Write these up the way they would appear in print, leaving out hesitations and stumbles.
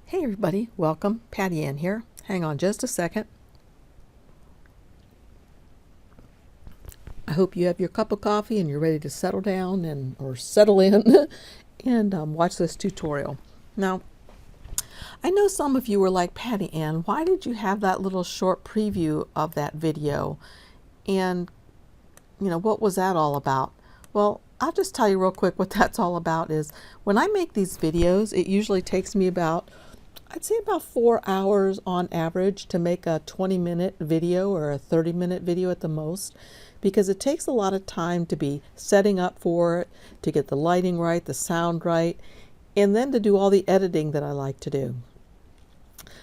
Hey everybody, welcome. Patty Ann here. Hang on just a second. I hope you have your cup of coffee and you're ready to settle down or settle in and watch this tutorial. Now, I know some of you were like, Patty Ann, why did you have that little short preview of that video? And, what was that all about? Well, I'll just tell you real quick what that's all about is when I make these videos, it usually takes me I'd say about 4 hours on average to make a 20-minute video or a 30-minute video at the most, because it takes a lot of time to be setting up for it, to get the lighting right, the sound right, and then to do all the editing that I like to do.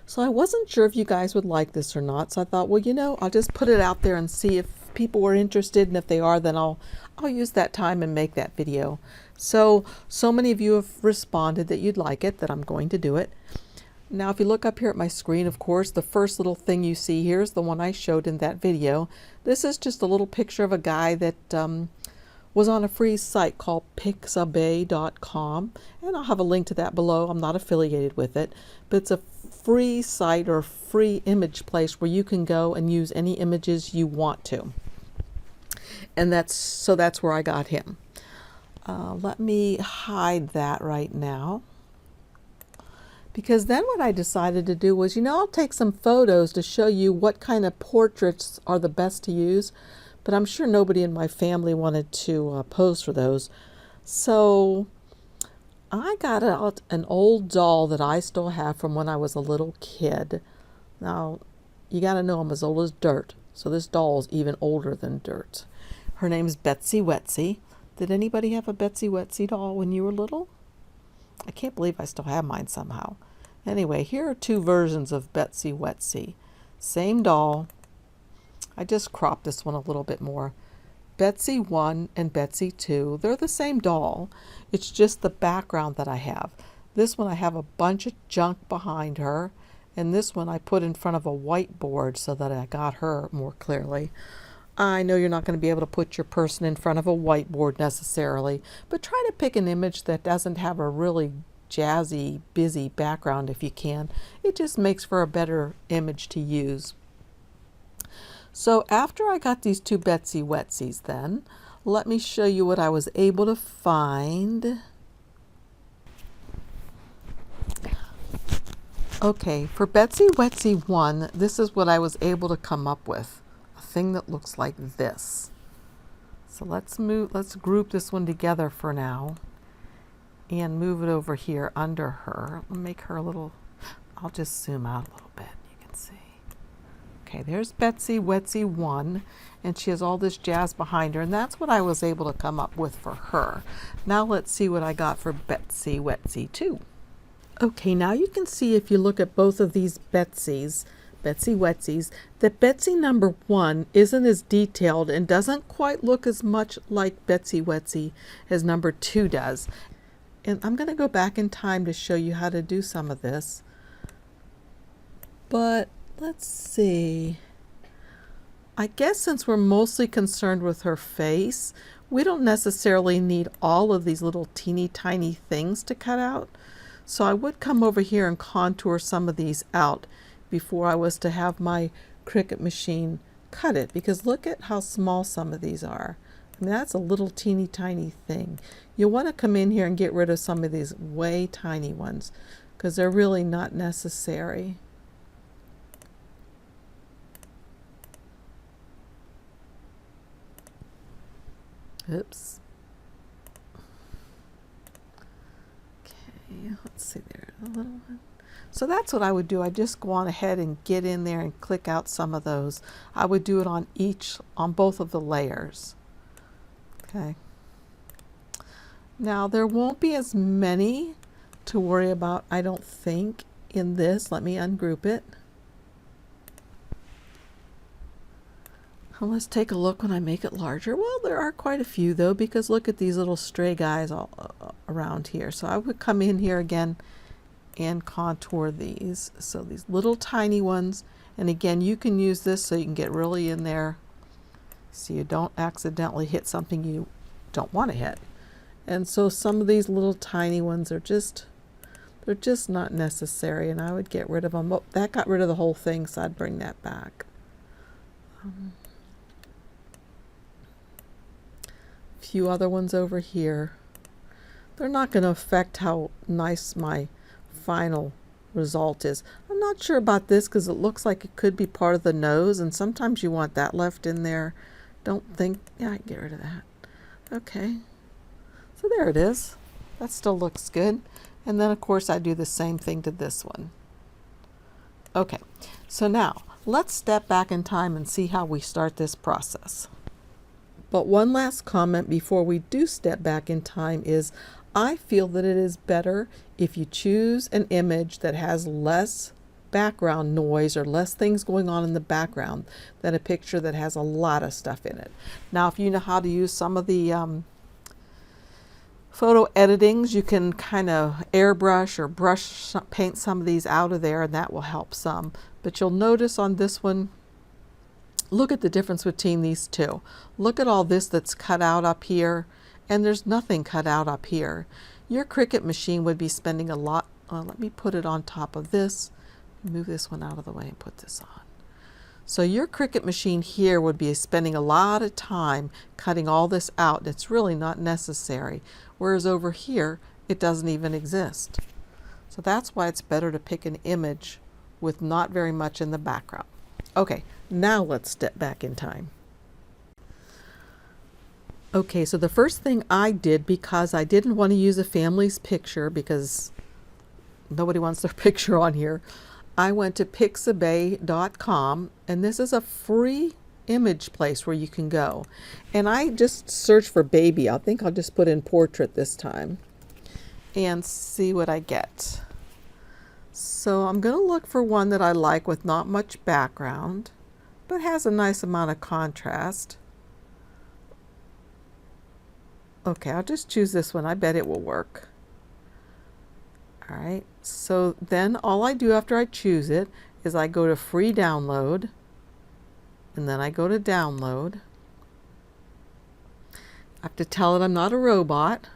So I wasn't sure if you guys would like this or not, so I thought, well, I'll just put it out there and see if people were interested, and if they are, then I'll use that time and make that video. So many of you have responded that you'd like it, that I'm going to do it. Now, if you look up here at my screen, of course, the first little thing you see here is the one I showed in that video. This is just a little picture of a guy that was on a free site called pixabay.com, and I'll have a link to that below. I'm not affiliated with it, but it's a free site or free image place where you can go and use any images you want to. And that's where I got him. Let me hide that right now. Because then what I decided to do was, I'll take some photos to show you what kind of portraits are the best to use, but I'm sure nobody in my family wanted to pose for those. So I got out an old doll that I still have from when I was a little kid. Now, you got to know I'm as old as dirt, so this doll is even older than dirt. Her name's Betsy Wetsy. Did anybody have a Betsy Wetsy doll when you were little? I can't believe I still have mine somehow. Anyway, here are two versions of Betsy Wetsy. Same doll. I just cropped this one a little bit more. Betsy 1 and Betsy 2, they're the same doll. It's just the background that I have. This one I have a bunch of junk behind her, and this one I put in front of a whiteboard so that I got her more clearly. I know you're not going to be able to put your person in front of a whiteboard necessarily, but try to pick an image that doesn't have a really jazzy, busy background if you can. It just makes for a better image to use. So after I got these two Betsy Wetsies then, let me show you what I was able to find. Okay, for Betsy Wetsy 1, this is what I was able to come up with. Thing that looks like this. So let's group this one together for now and move it over here under her. I'll make her I'll just zoom out a little bit, you can see. Okay, there's Betsy Wetsy 1, and she has all this jazz behind her, and that's what I was able to come up with for her. Now let's see what I got for Betsy Wetsy 2. Okay, now you can see if you look at both of these Betsy Wetsies, that Betsy number 1 isn't as detailed and doesn't quite look as much like Betsy Wetsy as number 2 does. And I'm going to go back in time to show you how to do some of this. But let's see. I guess since we're mostly concerned with her face, we don't necessarily need all of these little teeny tiny things to cut out. So I would come over here and contour some of these out before I was to have my Cricut machine cut it, because look at how small some of these are. I mean, that's a little teeny tiny thing. You'll want to come in here and get rid of some of these way tiny ones because they're really not necessary. Oops. Okay, let's see there, a little one. So that's what I would do. I just go on ahead and get in there and click out some of those. I would do it on both of the layers. Okay. Now there won't be as many to worry about, I don't think, in this. Let me ungroup it. Well, let's take a look when I make it larger. Well, there are quite a few though, because look at these little stray guys all around here. So I would come in here again and contour these. So these little tiny ones, and again you can use this so you can get really in there so you don't accidentally hit something you don't want to hit. And so some of these little tiny ones are just They're just not necessary, and I would get rid of them. Oh, that got rid of the whole thing, so I'd bring that back. A few other ones over here. They're not going to affect how nice my final result is. I'm not sure about this because it looks like it could be part of the nose, and sometimes you want that left in there. Don't think, yeah, I can get rid of that. Okay, so there it is. That still looks good. And then of course I do the same thing to this one. Okay, so now let's step back in time and see how we start this process. But one last comment before we do step back in time is I feel that it is better if you choose an image that has less background noise or less things going on in the background than a picture that has a lot of stuff in it. Now, if you know how to use some of the photo editings, you can kind of airbrush or paint some of these out of there, and that will help some. But you'll notice on this one, look at the difference between these two. Look at all this that's cut out up here, and there's nothing cut out up here. Your Cricut machine would be spending a lot. Let me put it on top of this. Move this one out of the way and put this on. So your Cricut machine here would be spending a lot of time cutting all this out, and it's really not necessary. Whereas over here, it doesn't even exist. So that's why it's better to pick an image with not very much in the background. Okay, now let's step back in time. Okay, so the first thing I did, because I didn't want to use a family's picture because nobody wants their picture on here, I went to pixabay.com, and this is a free image place where you can go. And I just searched for baby. I think I'll just put in portrait this time and see what I get. So I'm going to look for one that I like with not much background, but has a nice amount of contrast. Okay, I'll just choose this one. I bet it will work. All right, so then all I do after I choose it is I go to free download, and then I go to download. I have to tell it I'm not a robot,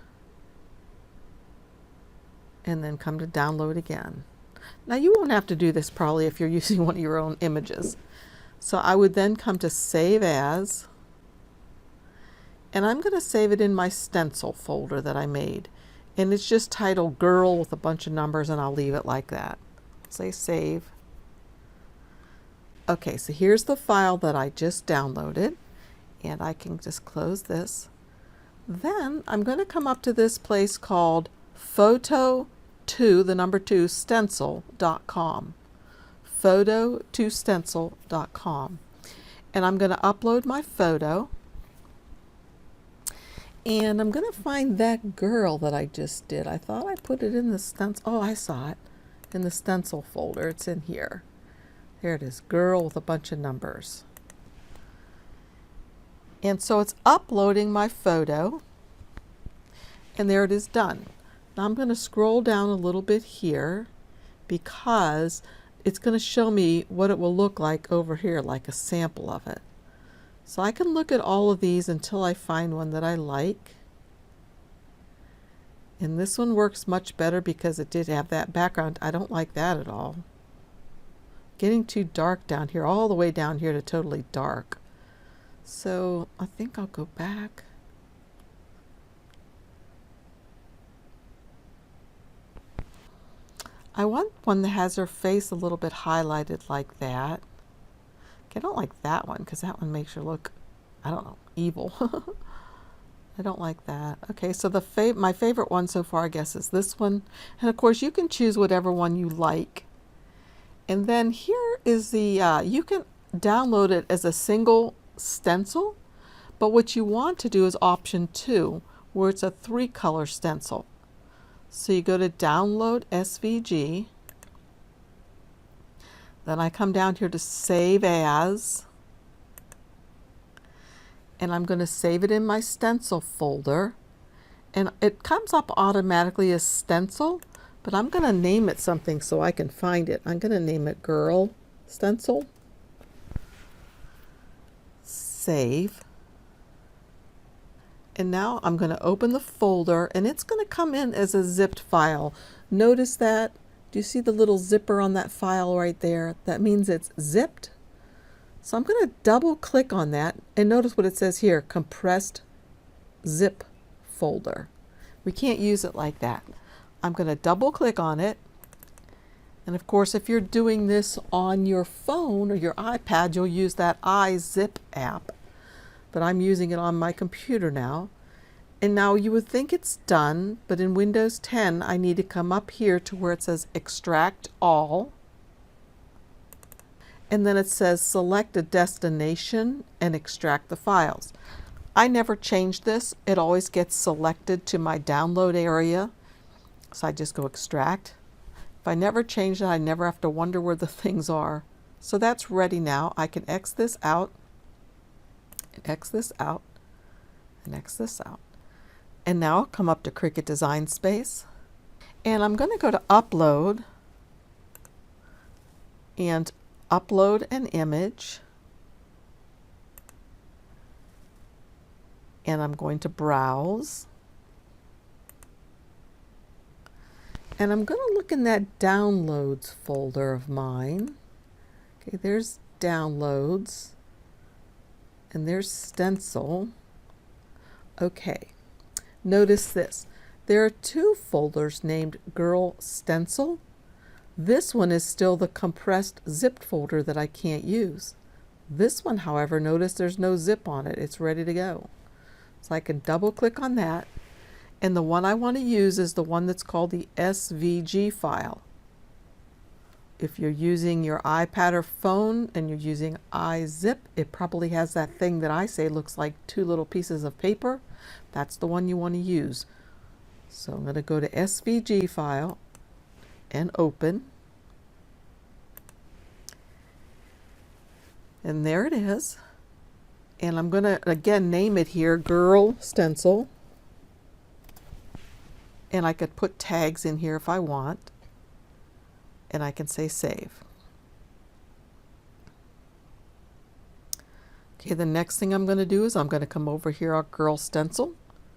and then come to download again. Now you won't have to do this probably if you're using one of your own images. So I would then come to save as, and I'm going to save it in my stencil folder that I made. And it's just titled Girl with a bunch of numbers, and I'll leave it like that. Say save. Okay, so here's the file that I just downloaded, and I can just close this. Then I'm going to come up to this place called photo2 stencil.com. photo2stencil.com. And I'm going to upload my photo. And I'm going to find that girl that I just did. I thought I put it in the stencil. Oh, I saw it in the stencil folder. It's in here. There it is, girl with a bunch of numbers. And so it's uploading my photo. And there it is done. Now I'm going to scroll down a little bit here because it's going to show me what it will look like over here, like a sample of it. So I can look at all of these until I find one that I like. And this one works much better because it did have that background. I don't like that at all. Getting too dark down here, all the way down here to totally dark. So I think I'll go back. I want one that has her face a little bit highlighted like that. I don't like that one because that one makes her look, I don't know, evil. I don't like that. Okay, so my favorite one so far, I guess, is this one. And of course, you can choose whatever one you like. And then here is the, you can download it as a single stencil, but what you want to do is option 2, where it's a 3-color stencil. So you go to download SVG. Then I come down here to save as, and I'm going to save it in my stencil folder, and it comes up automatically as stencil, but I'm going to name it something so I can find it. I'm going to name it Girl Stencil. Save. And now I'm going to open the folder, and it's going to come in as a zipped file. Notice that. Do you see the little zipper on that file right there? That means it's zipped. So I'm going to double click on that and notice what it says here, compressed zip folder. We can't use it like that. I'm going to double click on it. And of course, if you're doing this on your phone or your iPad, you'll use that iZip app. But I'm using it on my computer now. And now you would think it's done, but in Windows 10, I need to come up here to where it says Extract All. And then it says select a destination and extract the files. I never change this. It always gets selected to my download area. So I just go extract. If I never change it, I never have to wonder where the things are. So that's ready now. I can X this out, and X this out, and X this out. And now I'll come up to Cricut Design Space. And I'm going to go to Upload and upload an image. And I'm going to browse. And I'm going to look in that downloads folder of mine. Okay, there's downloads. And there's stencil. Okay, notice this. There are two folders named Girl Stencil. This one is still the compressed zipped folder that I can't use. This one, however, notice there's no zip on it. It's ready to go. So I can double click on that. And the one I want to use is the one that's called the SVG file. If you're using your iPad or phone and you're using iZip, it probably has that thing that I say looks like two little pieces of paper. That's the one you want to use. So I'm going to go to SVG file and open. And there it is. And I'm going to again name it here Girl Stencil. And I could put tags in here if I want. And I can say save. Okay, the next thing I'm going to do is I'm going to come over here on Girl Stencil,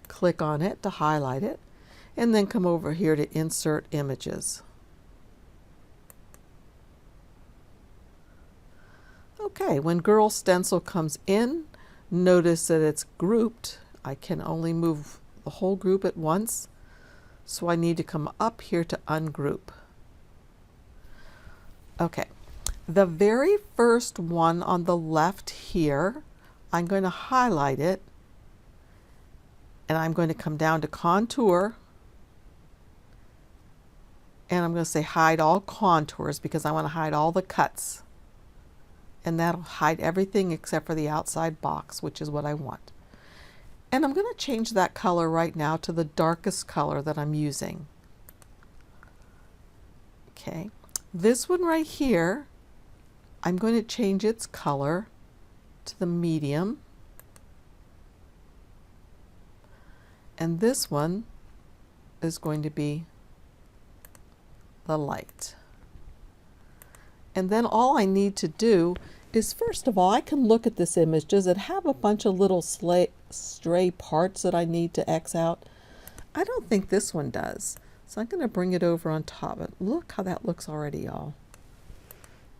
click on it to highlight it, and then come over here to insert images. Okay, when Girl Stencil comes in, notice that it's grouped. I can only move the whole group at once. So I need to come up here to ungroup. Okay, the very first one on the left here, I'm going to highlight it and I'm going to come down to contour and I'm going to say hide all contours because I want to hide all the cuts. And that'll hide everything except for the outside box, which is what I want. And I'm going to change that color right now to the darkest color that I'm using. Okay, this one right here, I'm going to change its color to the medium. And this one is going to be the light. And then all I need to do is, first of all, I can look at this image. Does it have a bunch of little stray parts that I need to X out? I don't think this one does. So I'm going to bring it over on top. Look how that looks already, y'all.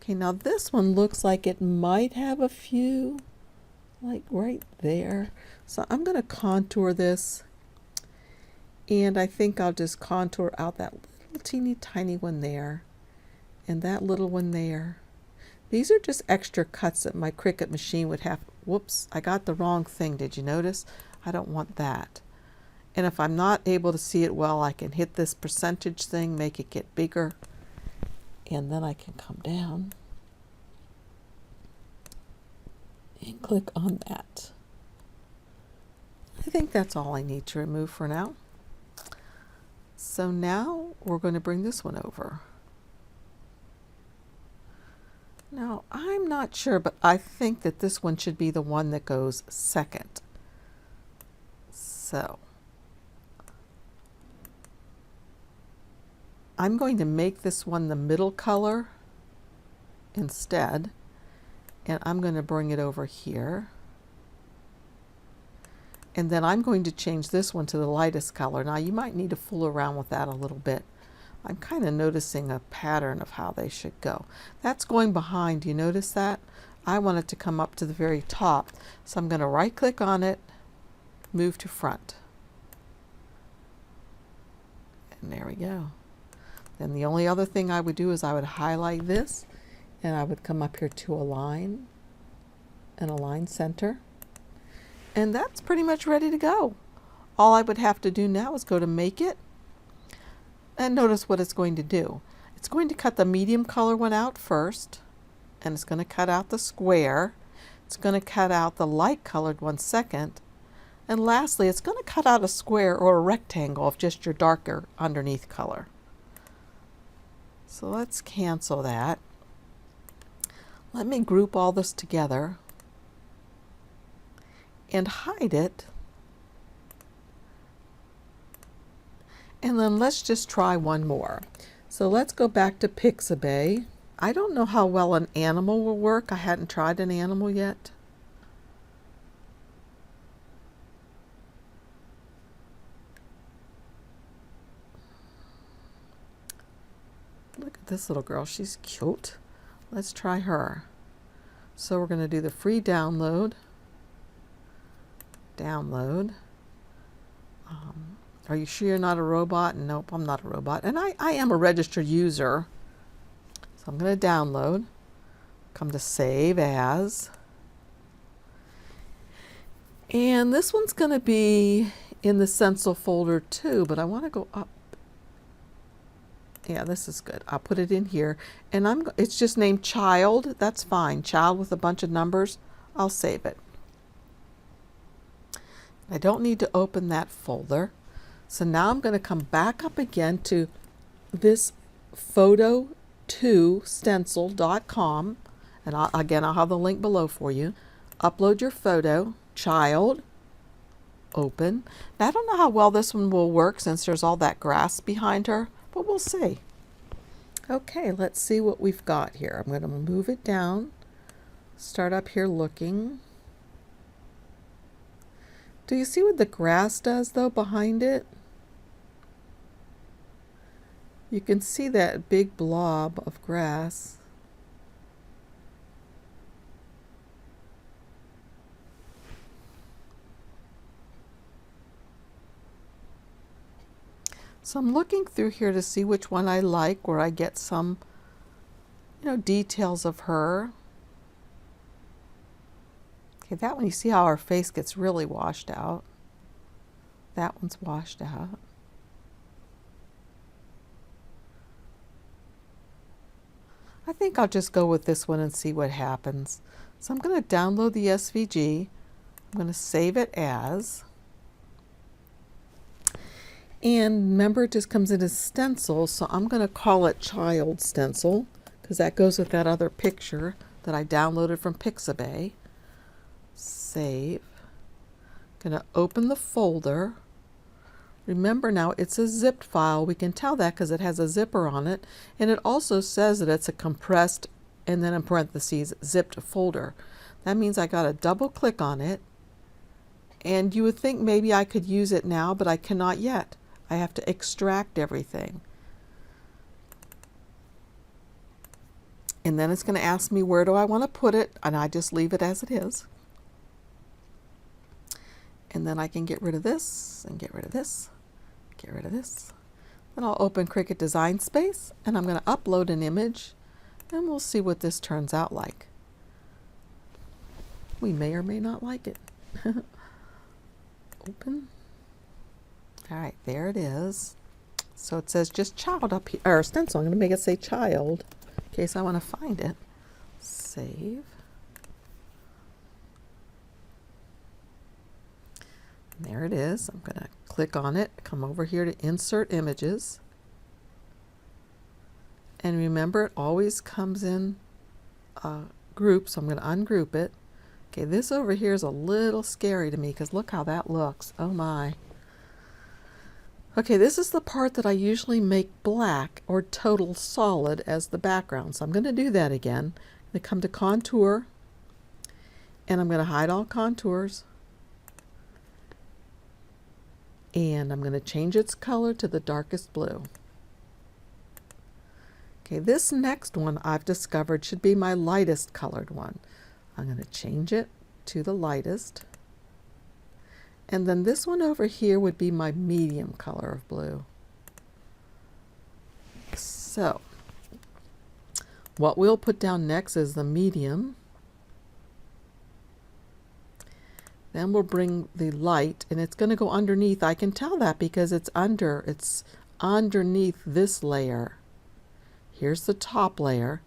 Okay, now this one looks like it might have a few, like right there. So I'm going to contour this. And I think I'll just contour out that little teeny tiny one there. And that little one there. These are just extra cuts that my Cricut machine would have. Whoops, I got the wrong thing. Did you notice? I don't want that. And if I'm not able to see it well, I can hit this percentage thing, make it get bigger. And then I can come down and click on that. I think that's all I need to remove for now. So now we're going to bring this one over. Now, I'm not sure, but I think that this one should be the one that goes second. So, I'm going to make this one the middle color instead, and I'm going to bring it over here. And then I'm going to change this one to the lightest color. Now, you might need to fool around with that a little bit. I'm kind of noticing a pattern of how they should go. That's going behind. Do you notice that? I want it to come up to the very top. So I'm going to right click on it, move to front. And there we go. Then the only other thing I would do is I would highlight this and I would come up here to align and align center. And that's pretty much ready to go. All I would have to do now is go to make it. And notice what it's going to do. It's going to cut the medium color one out first. And it's going to cut out the square. It's going to cut out the light colored one second. And lastly, it's going to cut out a square or a rectangle of just your darker underneath color. So let's cancel that. Let me group all this together and hide it. And then let's just try one more. So let's go back to Pixabay. I don't know how well an animal will work. I hadn't tried an animal yet. Look at this little girl. She's cute. Let's try her. So we're going to do the free download. Download. Are you sure you're not a robot? Nope, I'm not a robot. And I am a registered user. So I'm going to download. Come to Save As. And this one's going to be in the Stencil folder too, but I want to go up. Yeah, this is good. I'll put it in here. And it's just named Child. That's fine. Child with a bunch of numbers. I'll save it. I don't need to open that folder. So now I'm going to come back up again to this photo2stencil.com. And again, I'll have the link below for you. Upload your photo, child, open. Now, I don't know how well this one will work since there's all that grass behind her, but we'll see. Okay, let's see what we've got here. I'm going to move it down, start up here looking. Do you see what the grass does though behind it? You can see that big blob of grass. So I'm looking through here to see which one I like, where I get some, details of her. Okay, that one, you see how her face gets really washed out. That one's washed out. I think I'll just go with this one and see what happens. So I'm going to download the SVG. I'm going to save it as. And remember, it just comes in as stencil, so I'm going to call it Child Stencil because that goes with that other picture that I downloaded from Pixabay. Save. Going to open the folder. Remember now, it's a zipped file. We can tell that because it has a zipper on it, and it also says that it's a compressed, and then in parentheses, zipped folder. That means I got to double click on it, and you would think maybe I could use it now, but I cannot yet. I have to extract everything. And then it's going to ask me where do I want to put it, and I just leave it as it is. And then I can get rid of this, and get rid of this, get rid of this. Then I'll open Cricut Design Space, and I'm going to upload an image, and we'll see what this turns out like. We may or may not like it. Open. All right, there it is. So it says just child up here, or stencil. I'm going to make it say child in case I want to find it. Save. And there it is. I'm going to click on it, come over here to insert images. And remember, it always comes in groups, so I'm going to ungroup it. Okay, this over here is a little scary to me because look how that looks. Oh my. Okay, this is the part that I usually make black or total solid as the background. So I'm going to do that again. I'm going to come to contour, and I'm going to hide all contours. And I'm going to change its color to the darkest blue. Okay, this next one I've discovered should be my lightest colored one. I'm going to change it to the lightest. And then this one over here would be my medium color of blue. So what we'll put down next is the medium. Then we'll bring the light, and it's going to go underneath. I can tell that because it's underneath this layer. Here's the top layer.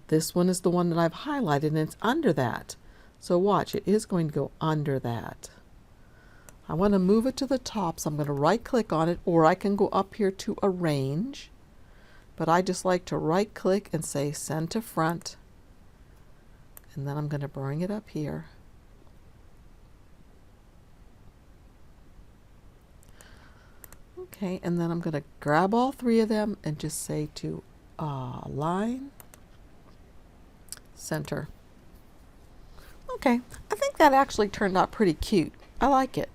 This one is the one that I've highlighted, and it's under that. So watch, it is going to go under that. I want to move it to the top, so I'm going to right click on it, or I can go up here to arrange. But I just like to right click and say send to front. And then I'm going to bring it up here. Okay, and then I'm going to grab all three of them and just say to align, center. Okay, I think that actually turned out pretty cute. I like it.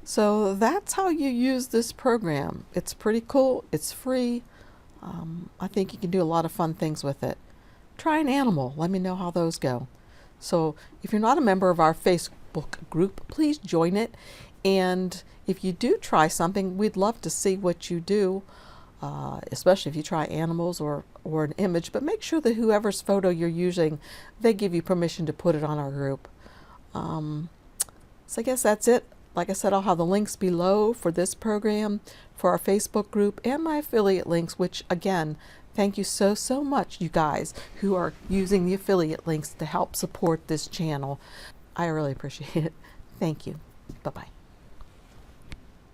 So that's how you use this program. It's pretty cool. It's free. I think you can do a lot of fun things with it. Try an animal. Let me know how those go. So if you're not a member of our Facebook group, please join it. And if you do try something, we'd love to see what you do, especially if you try animals or an image. But make sure that whoever's photo you're using, they give you permission to put it on our group. So I guess that's it. Like I said, I'll have the links below for this program, for our Facebook group, and my affiliate links, which again, thank you so much, you guys who are using the affiliate links to help support this channel. I really appreciate it. Thank you. Bye-bye.